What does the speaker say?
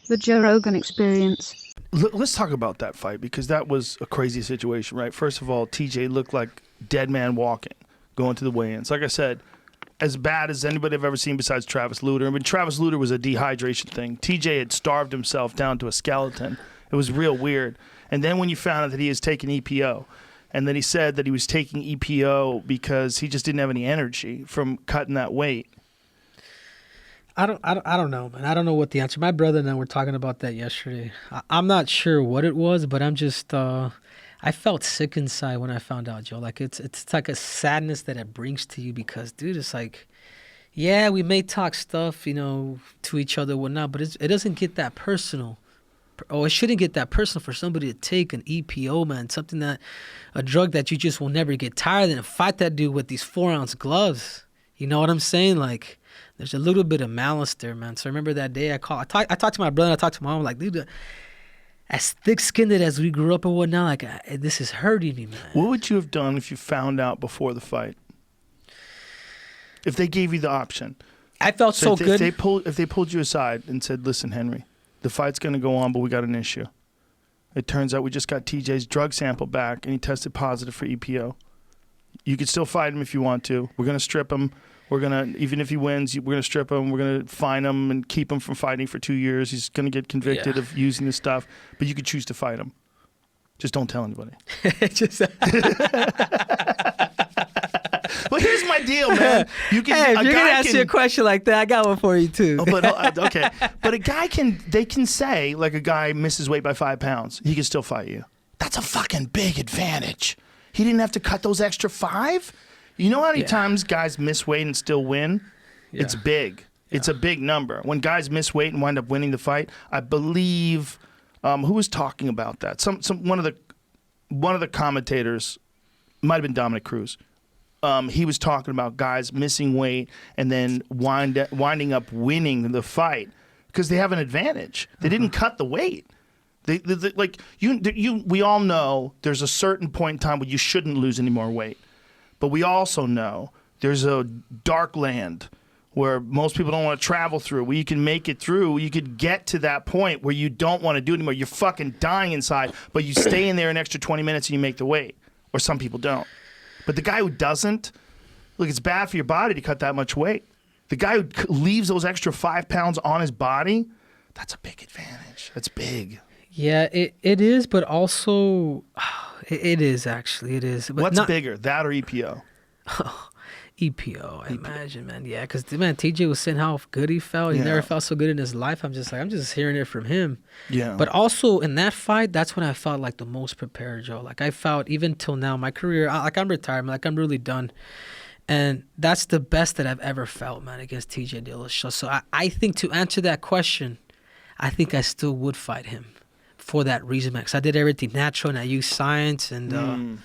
The Joe Rogan Experience. Let's talk about that fight, because that was a crazy situation, right? First of all, TJ looked like dead man walking, going to the weigh-ins. Like I said, as bad as anybody I've ever seen besides Travis Lutter. I mean, Travis Lutter was a dehydration thing. TJ had starved himself down to a skeleton. It was real weird. And then when you found out that he was taking EPO, and then he said that he was taking EPO because he just didn't have any energy from cutting that weight. I don't know, man. I don't know what the answer. My brother and I were talking about that yesterday. I'm not sure what it was, but I'm just I felt sick inside when I found out, Joe. Like it's like a sadness that it brings to you because, dude, it's like, yeah, we may talk stuff, you know, to each other, whatnot, but it doesn't get that personal. Oh, it shouldn't get that personal for somebody to take an EPO, man. Something a drug that you just will never get tired of, and fight that dude with these 4-ounce gloves. You know what I'm saying? Like, there's a little bit of malice there, man. So I remember that day I talked to my brother, I talked to my mom, like, dude, as thick-skinned as we grew up and whatnot, like, this is hurting me, man. What would you have done if you found out before the fight? If they gave you the option. I felt so good. If they pulled you aside and said, listen, Henry, the fight's going to go on, but we got an issue. It turns out we just got TJ's drug sample back, and he tested positive for EPO. You could still fight him if you want to. We're going to strip him. We're going to, even if he wins, we're going to strip him. We're going to fine him and keep him from fighting for 2 years. He's going to get convicted of using this stuff, but you could choose to fight him. Just don't tell anybody. Well, here's my deal, man. If you're going to ask you a question like that, I got one for you, too. Okay. But they can say, like, a guy misses weight by 5 pounds. He can still fight you. That's a fucking big advantage. He didn't have to cut those extra 5. You know how many times guys miss weight and still win? Yeah. It's big. Yeah. It's a big number. When guys miss weight and wind up winning the fight, I believe, who was talking about that? One of the commentators, might have been Dominic Cruz. He was talking about guys missing weight and then winding up winning the fight because they have an advantage. They didn't cut the weight. We all know there's a certain point in time where you shouldn't lose any more weight. But we also know there's a dark land where most people don't want to travel through, where you can make it through. You could get to that point where you don't want to do it anymore. You're fucking dying inside, but you stay in there an extra 20 minutes and you make the weight. Or some people don't. But the guy who doesn't, look, it's bad for your body to cut that much weight. The guy who leaves those extra 5 pounds on his body, that's a big advantage. That's big. Yeah, it is, but also, it is actually, it is. But what's bigger, that or EPO? EPO, I imagine, man. Yeah, because, man, TJ was saying how good he felt. He never felt so good in his life. I'm just hearing it from him. Yeah. But also, in that fight, that's when I felt like the most prepared, Joe. Like, I felt, even till now, my career, I'm retired, like, I'm really done. And that's the best that I've ever felt, man, against TJ Dillashaw. So I think to answer that question, I think I still would fight him for that reason, man. Because I did everything natural and I used science and...